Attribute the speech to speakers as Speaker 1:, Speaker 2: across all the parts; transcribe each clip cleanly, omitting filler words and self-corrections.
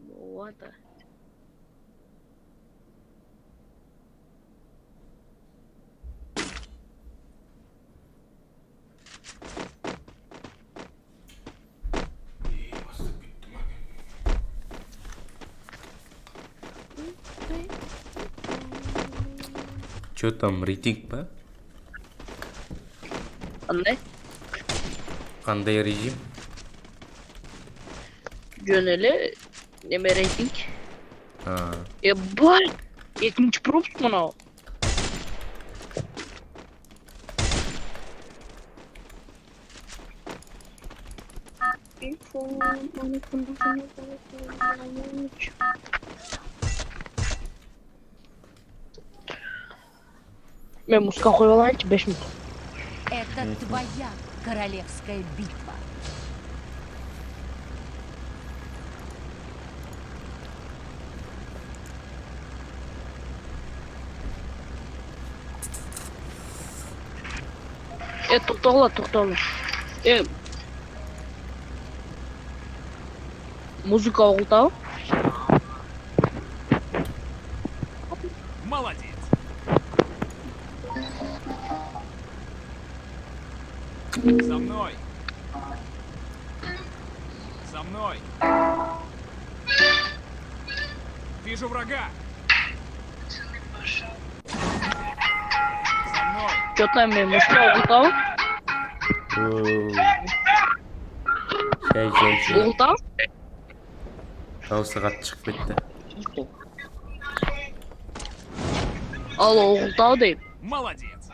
Speaker 1: болады.
Speaker 2: Чё там, рейтинг па?
Speaker 1: Қандай?
Speaker 2: Қандай режим?
Speaker 1: Жөн эле неме рейтинг.
Speaker 2: А,
Speaker 1: Ебать! Экинчи пропуск мынау. Мен музыка коюп алайынчы 5 минут.
Speaker 3: Это твоя королевская битва.
Speaker 1: Токтогула. Музыка угултабы?
Speaker 4: Молодец. За мной. За мной. Вижу врага. За мной.
Speaker 1: Чё там мен музыка угултабы?
Speaker 2: Жай.
Speaker 1: Угултабы?
Speaker 2: Дауысы қатты шығып кетті.
Speaker 1: Алло, угултабы дейм.
Speaker 4: Молодец.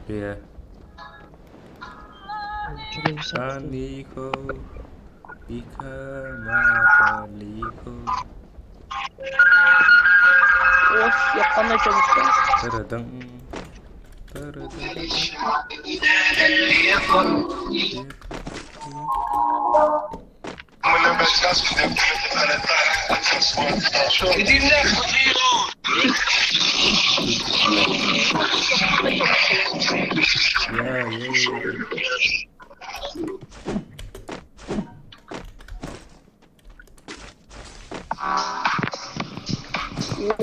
Speaker 2: Иә. Панихо, палихо.
Speaker 1: Ос, кандай музыка?
Speaker 2: Тырыдың.
Speaker 1: О,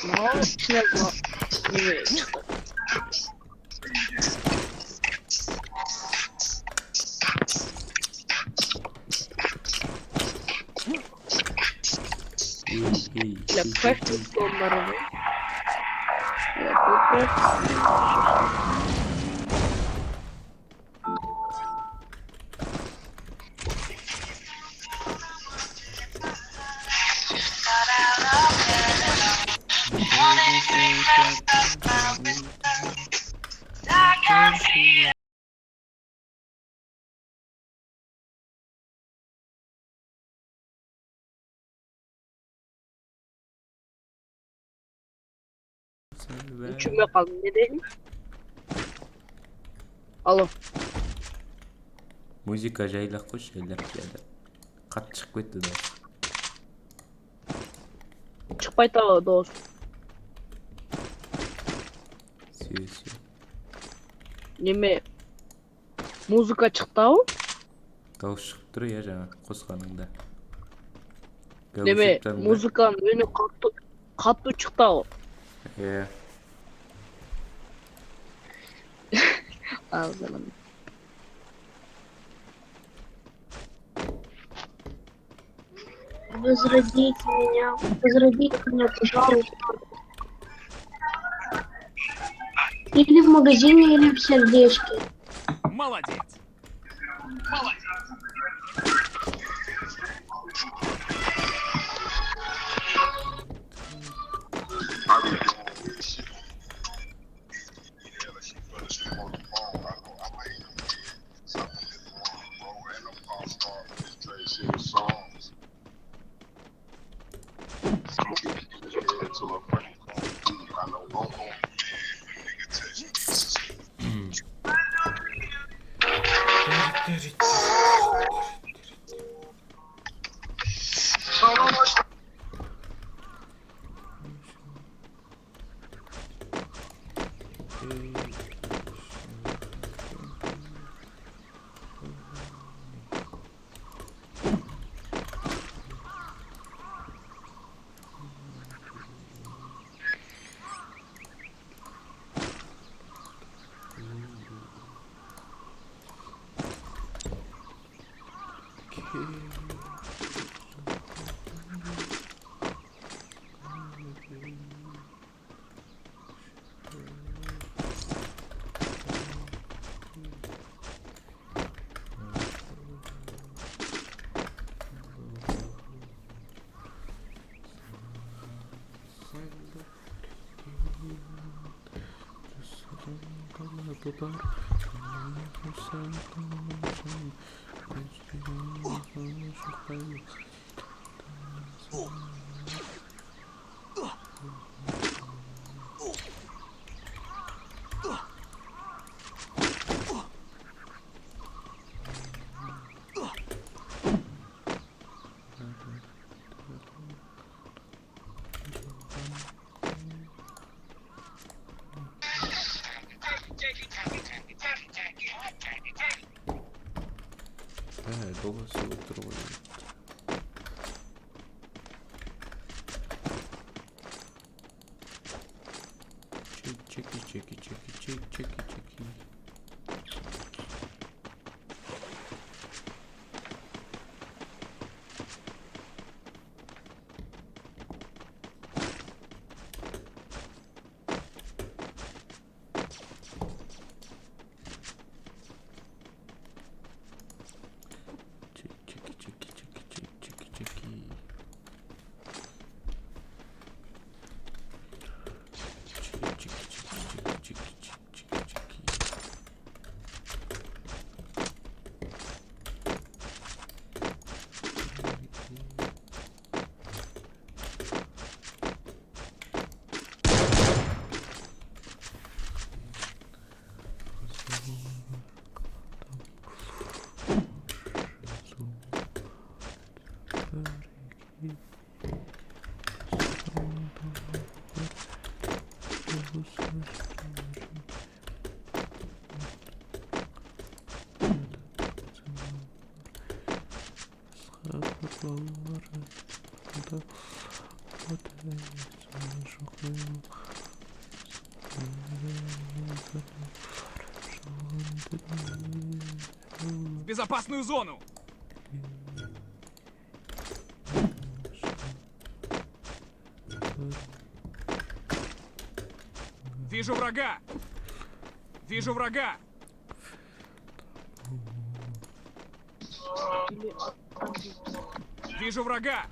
Speaker 1: мынау ішіне неме шықты. Для практики обороны. Üçüme kaldım. Ne dedim? Алло.
Speaker 2: Музыка жайлап қойшы, жайлап келді. Қатты шығып кетті да.
Speaker 1: Шықпай тағы дос.
Speaker 2: Сүйе.
Speaker 1: Неме? Музыка шықты-ау?
Speaker 2: Дауыс шығып тұр, иә, жаңа қосқаныңда.
Speaker 1: Неме? Музыканың үні қатты шықты-ау?
Speaker 2: Иә.
Speaker 1: Ağzım. Возродите меня, пожалуйста. Или в магазине, или в сердечке.
Speaker 4: Молодец.
Speaker 2: Babası oturmuyor. Çeki.
Speaker 4: В безопасную зону! Вижу врага! Вижу врага! Вижу врага!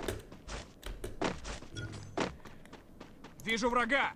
Speaker 4: Вижу врага!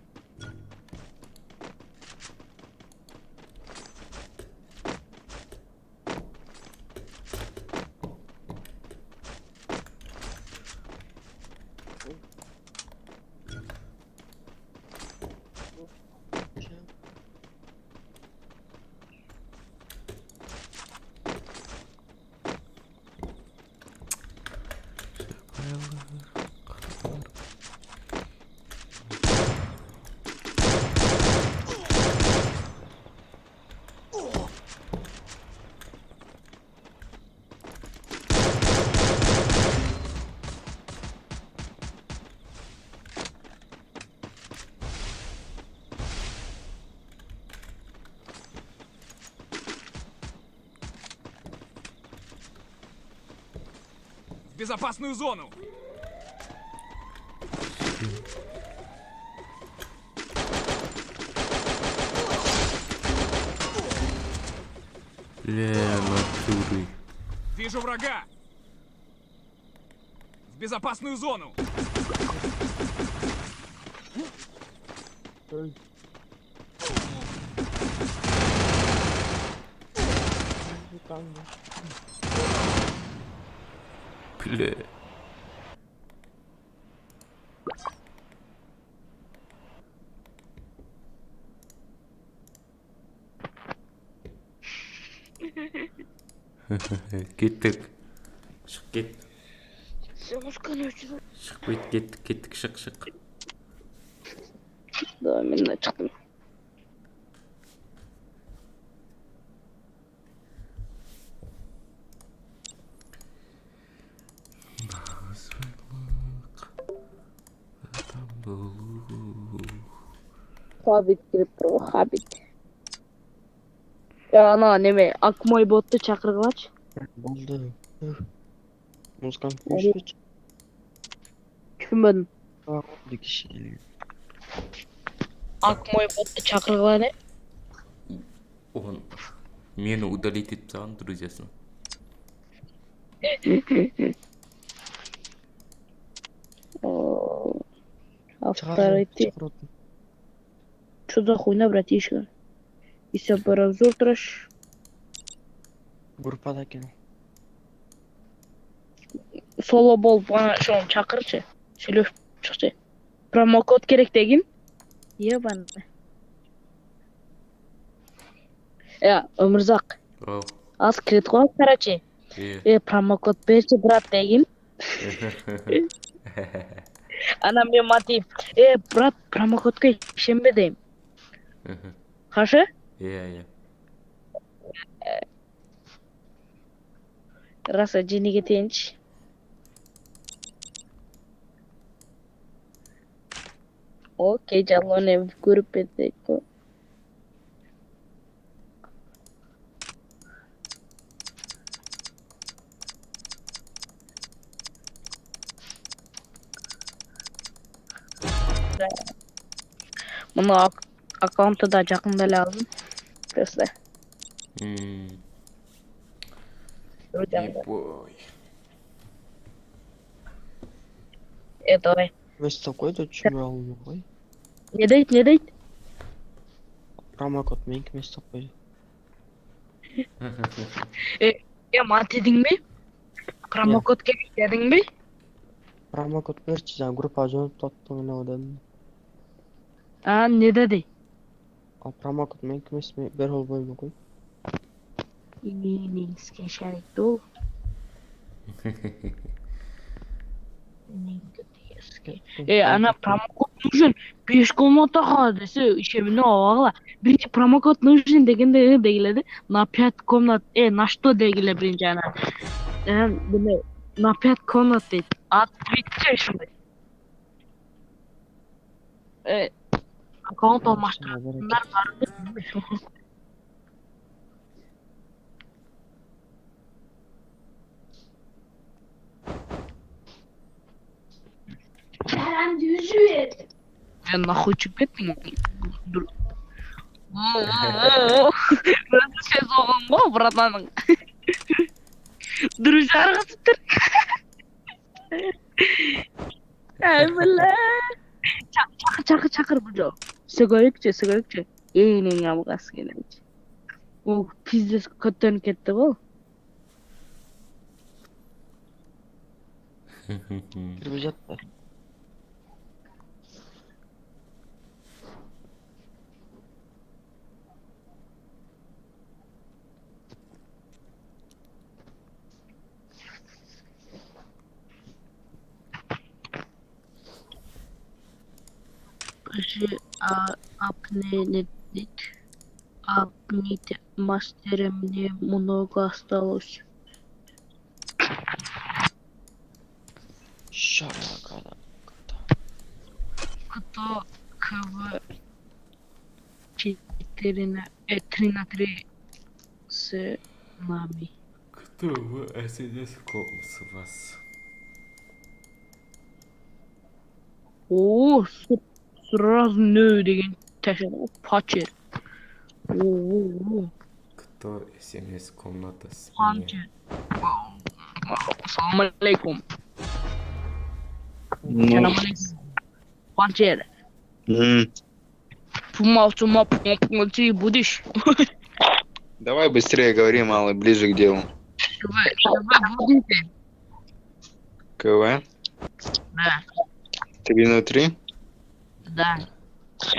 Speaker 4: В безопасную зону!
Speaker 2: Натуры.
Speaker 4: Вижу врага! В безопасную зону!
Speaker 2: Бля. Kettik. Çık git. Çık git kettik çık.
Speaker 1: Да, мен çıktım. Hobbit girip o Hobbit. Ya ana neme Akmoy bottu çakırgılaç.
Speaker 5: Болды. Музыканы қойшы.
Speaker 1: Tushunmadim.
Speaker 5: Bir kişi geliyor.
Speaker 1: Akmoy botты chaqirg'iladi.
Speaker 2: Он мені удалить етіп тастаған друзьясын.
Speaker 1: Авторитет. Что за хуйня, братишка? Если образур трэш.
Speaker 5: Группада екен.
Speaker 1: Соло болып бана шоны чақыршы. Сөйлеп шықшы. Промокод керек деген. Ебаны. Өмірзақ.
Speaker 2: Ау.
Speaker 1: Аз кірет қой, короче. Промокод берші, брат деген. Ана мен мотив. Брат, промокодқа ішенбе дейм. Қашы?
Speaker 2: Иә.
Speaker 1: Раса жені кетейінші. Окей, жалоны көріп бетейік. Мұны аккаунты да жақында лазым. Просто.
Speaker 2: Ебой.
Speaker 1: Давай.
Speaker 5: Вместо қойды чүмі алуын қой.
Speaker 1: Не дейді?
Speaker 5: Промокод мен вместо қойды.
Speaker 1: Мат едің бе? Промокод керек дедің бе?
Speaker 5: Промокод берші, жаңа группа жөніп тоттың одан.
Speaker 1: Не dedi?
Speaker 5: Ал промокод мен вместо бер ол бойын қой.
Speaker 1: Неңізге шәректі ол. Ана промокод нужен. 5 комнатаға десе, ішеміне оғала. Бірінші промокод нужен дегенде дегіледі. На 5 комнат, на что дегілі бірінші ана. На 5 комнат дейді. Ат бітсе шындай. Аккаунт алмаштырғандар барды. Нахуй çık ettin. Dur. Nasıl şey soğan bu buradan. Dur şarkısıdır. Çakır bu. Sigaretçi. Eynin yamukası gelince. O pizza kötü ketti bu.
Speaker 5: Кіріп жатты.
Speaker 1: Апните мастера, мне много осталось.
Speaker 5: Шарагада.
Speaker 1: Кто КВ 4 на 3 на 3 с нами.
Speaker 2: Кто в СНС с вас?
Speaker 1: О, сразу не деген тәшін. Пачер.
Speaker 2: Кто СНС комната с
Speaker 1: Пачер. Ассаламу алейкум. Панчер. Чума, молчи, будешь?
Speaker 6: Давай быстрее говори, малый, ближе к делу.
Speaker 1: Вы будете?
Speaker 6: КВ?
Speaker 1: Да.
Speaker 6: 3 на 3?
Speaker 1: Да.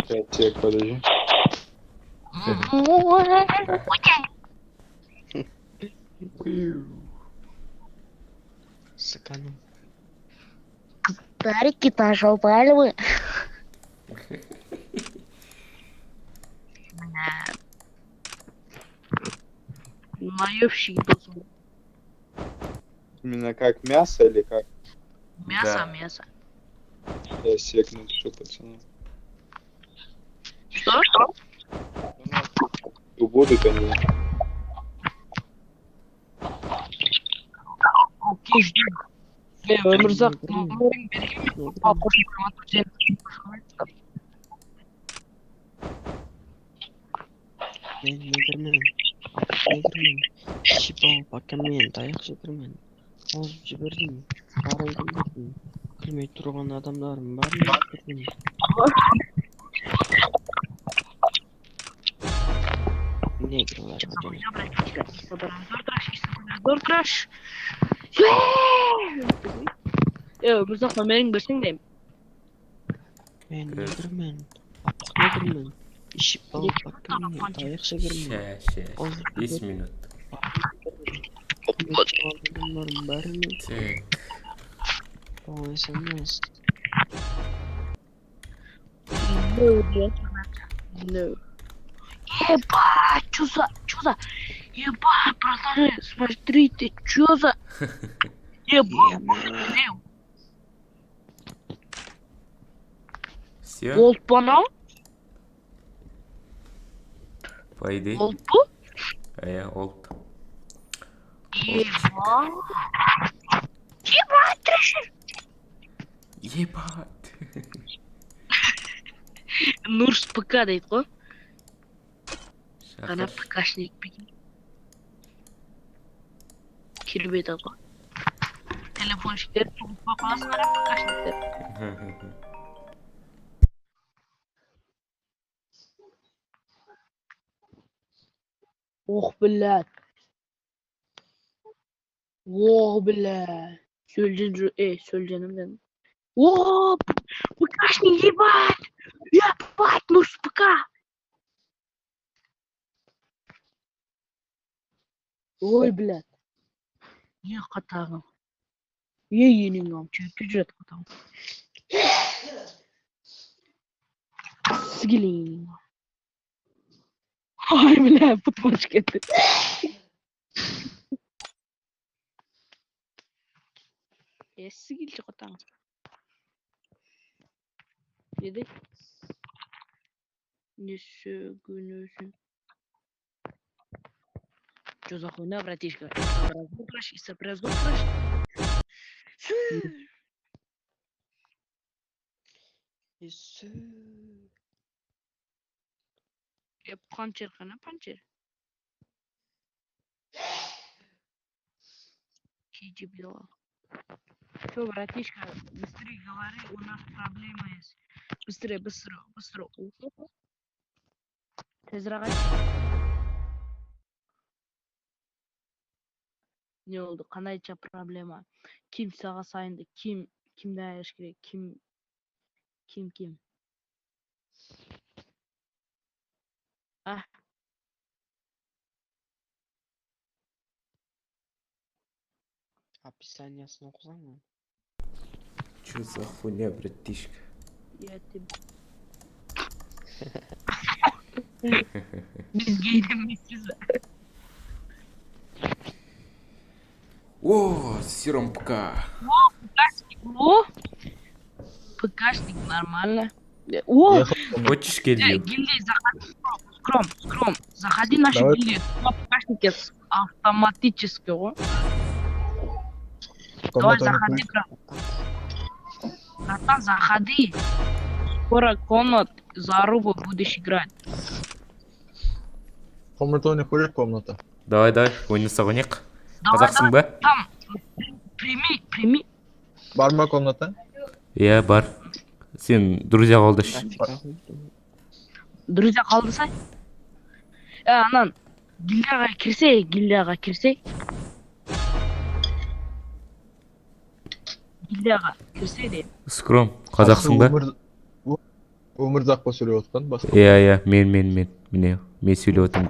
Speaker 6: 5 сек, подожди.
Speaker 5: Сыкану.
Speaker 1: Тарики пошел пальмы. Наевщик должен.
Speaker 6: Именно как мясо или как?
Speaker 1: Мясо.
Speaker 6: Я сек напишу, пацаны.
Speaker 1: Что?
Speaker 6: Будут они.
Speaker 1: Окей, жди. Өмірзақ номерін берген ме? Қош промокод сен.
Speaker 5: Men negirman. Ishib olib akammen tayoq jegirman. Ozib jiberdim. Qaraydim dedim. Bilmay turgan odamlarim bormi? Negirlar hojam.
Speaker 1: Zortrash. Өмірзақ номерін берсең деймін.
Speaker 5: Men negirman. Negirman. Ishib olib akammen tayoq jegirman.
Speaker 2: Ше. 5 минут.
Speaker 5: Odamlarim bormi?
Speaker 2: Так.
Speaker 5: Ой, SMS.
Speaker 1: No. Ебать, чё за? Ебать, братаны, смотрите, чё за? Ебать,
Speaker 2: Все,
Speaker 1: Голд банал?
Speaker 2: по идее.
Speaker 1: Голд бу?
Speaker 2: Олд.
Speaker 1: Ебать. Ебать, трэшер.
Speaker 2: Ебать.
Speaker 1: Нурс ПК дейді ғой. Ана
Speaker 2: Шақыр.
Speaker 1: ПКшник бекен. Кербет алға. Телефоншіктер туып қаласың ана ПКшниктер. Ох, блядь. Ох, блядь. Сөлженім дедім. О, ПКшник, ебать! Ебать, Нурс ПК! Ой, блядь. Е, қатағым. Енеңім, чөйкі жүрет қатағым. Сігілейін. Ой, блядь, пұтмаш кетті. Сігілші қатағым. Деді? Несі күн өзін. Что за хуйня, братишка? Изображу.
Speaker 5: Есі.
Speaker 1: Панчер, хана панчер. Киди била. Что, братишка, быстрее говори, у нас проблема есть. Быстрее. Тезрагать. Не oldu? Kanaycha проблема. Kim sağa sayındı? Kimden ayırış gerek? Kim? Ah.
Speaker 5: Описаниясын оқысаң ба?
Speaker 2: Че за хуйня, братишка?
Speaker 1: Я тебе. Biz giyinmişiz.
Speaker 2: О, Сером ПК.
Speaker 1: О! ПКшник нормально. О!
Speaker 2: Хочешь гильдию?
Speaker 1: Гильдия, заходи. Скром. Заходи в нашу
Speaker 7: Давай.
Speaker 1: гильдию. ПКшники автоматически. О. Давай,
Speaker 7: Комната
Speaker 1: заходи, брат. Братан, заходи. Скоро комнат заруба будешь играть.
Speaker 7: Комната не ходишь, комната.
Speaker 2: Давай, ойнаса ойнайық.
Speaker 1: Давай,
Speaker 2: Қазақсың ба?
Speaker 1: Там. Прими.
Speaker 7: Бар ма комната?
Speaker 2: Иә, бар. Сен друзья қалдыш.
Speaker 1: Друзья қалдысай. Анан гильдияға кірсей. Гильдияға кірсей де.
Speaker 2: Скром, қазақсың ба?
Speaker 7: Өмірзақ па сөйлеп отқан басқа?
Speaker 2: Иә, мен. Міне, мен сөйлеп отырмын.